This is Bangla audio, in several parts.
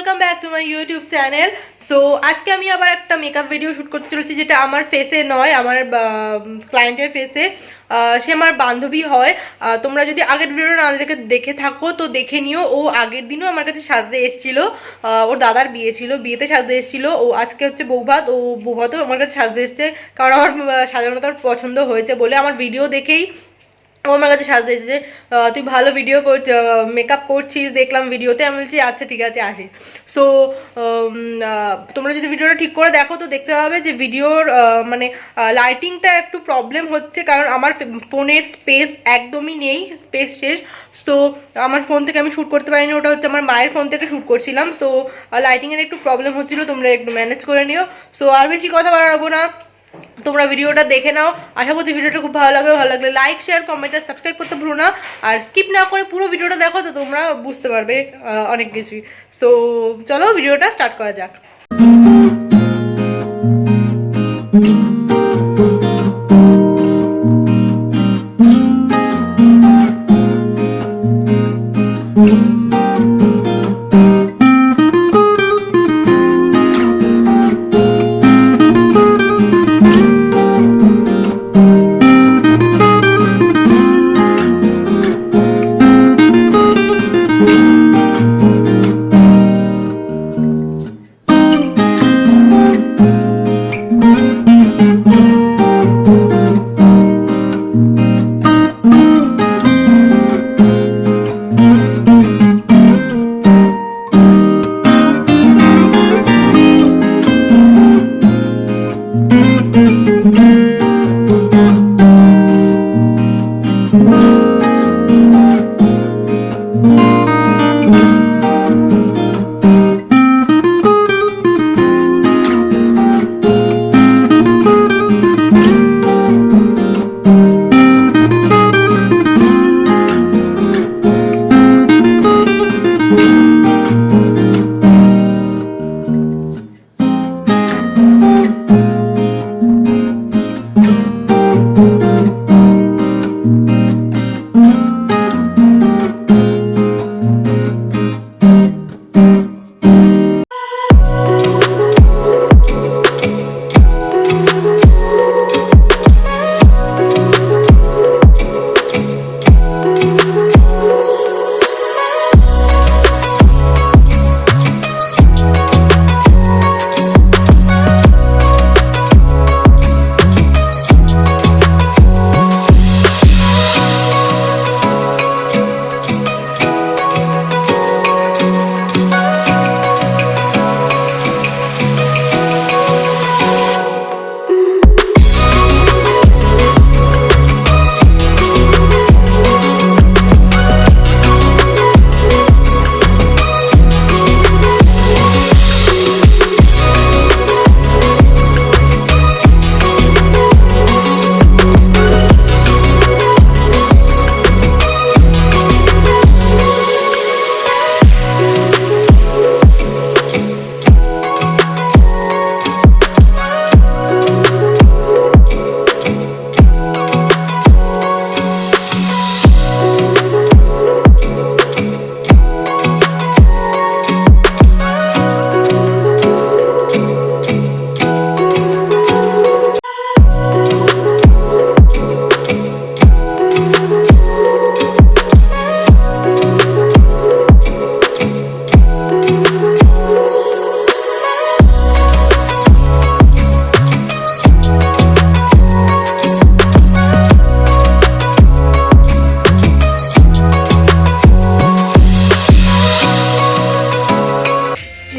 Welcome back to my YouTube channel. So আজকে আমি আবার একটা মেকআপ ভিডিও শ্যুট করতে চলেছি, যেটা আমার ফেসে নয়, আমার ক্লায়েন্টের ফেসে। সে আমার বান্ধবী হয়। তোমরা যদি আগের ভিডিওটা না দেখে থাকো তো দেখে নিও। ও আগের দিনও আমার কাছে সাজতে এসেছিলো, ওর দাদার বিয়ে ছিল, বিয়েতে সাজতে এসেছিলো। ও আজকে হচ্ছে বৌভাত, ও বৌভাতেও আমার কাছে সাজতে এসছে, কারণ আমার সাধারণত পছন্দ হয়েছে বলে। আমার ভিডিও দেখেই ও আমার কাছে সাজতে এসেছে। তুই ভালো ভিডিও মেকআপ করছিস দেখলাম ভিডিওতে, আমি বলছি আচ্ছা ঠিক আছে আসি। সো তোমরা যদি ভিডিওটা ঠিক করে দেখো তো দেখতে পাবে যে ভিডিওর মানে লাইটিংটা একটু প্রবলেম হচ্ছে, কারণ আমার ফোনের স্পেস একদমই নেই, স্পেস শেষ। তো আমার ফোন থেকে আমি শ্যুট করতে পারিনি, ওটা হচ্ছে আমার মায়ের ফোন থেকে শ্যুট করছিলাম। তো লাইটিংয়ের একটু প্রবলেম হচ্ছিলো, তোমরা একটু ম্যানেজ করে নিও। সো আর বেশি কথা বাড়াবো না, তোমরা ভিডিওটা দেখে নাও। আশা করছি ভিডিওটা খুব ভালো লাগবে। ভালো লাগলে লাইক, শেয়ার, কমেন্ট আর সাবস্ক্রাইব করতে ভুলো না। আর স্কিপ না করে পুরো ভিডিওটা দেখো, তো তোমরা বুঝতে পারবে অনেক কিছুই। সো চলো ভিডিওটা স্টার্ট করা যাক।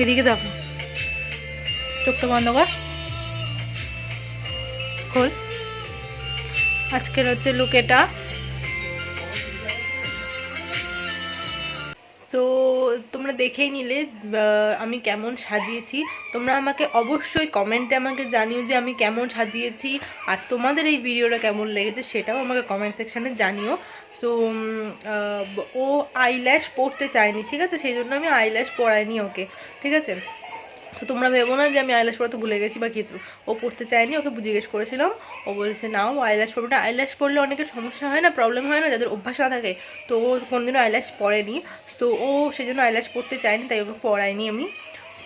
এদিকে দেখো, চোখটা বন্ধ কর, খোল। আজকের হচ্ছে লুক এটা। তো তোমরা দেখেই নিলে আমি কেমন সাজিয়েছি। তোমরা আমাকে অবশ্যই কমেন্টে আমাকে জানিও যে আমি কেমন সাজিয়েছি, আর তোমাদের এই ভিডিওটা কেমন লেগেছে সেটাও আমাকে কমেন্ট সেকশানে জানিও। সো ও আইল্যাশ পরতে চায়নি, ঠিক আছে, সেই জন্য আমি আইল্যাশ পরাইনি ওকে, ঠিক আছে। তো তোমরা ভেবো না যে আমি আইল্যাশ পড়তে ভুলে গেছি বা কিছু। ও পড়তে চায়নি, ওকে জিজ্ঞেস করেছিলাম, ও বলেছে না ও আইল্যাশ পড়বে না। আইল্যাশ পড়লে অনেকের সমস্যা হয় না, প্রবলেম হয় না, যাদের অভ্যাস না থাকে। তো ও কোনোদিনও আইল্যাশ পড়েনি, তো ও সেজন্য আইল্যাশ পড়তে চায়নি, তাই ওকে পড়াইনি আমি।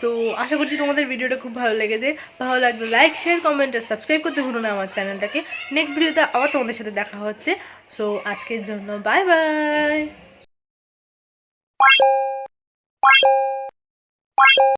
সো আশা করছি তোমাদের ভিডিওটা খুব ভালো লেগেছে। ভালো লাগলে লাইক, শেয়ার, কমেন্ট আর সাবস্ক্রাইব করতে ভুলো না আমার চ্যানেলটাকে। নেক্সট ভিডিওতে আবার তোমাদের সাথে দেখা হচ্ছে। সো আজকের জন্য বাই বাই।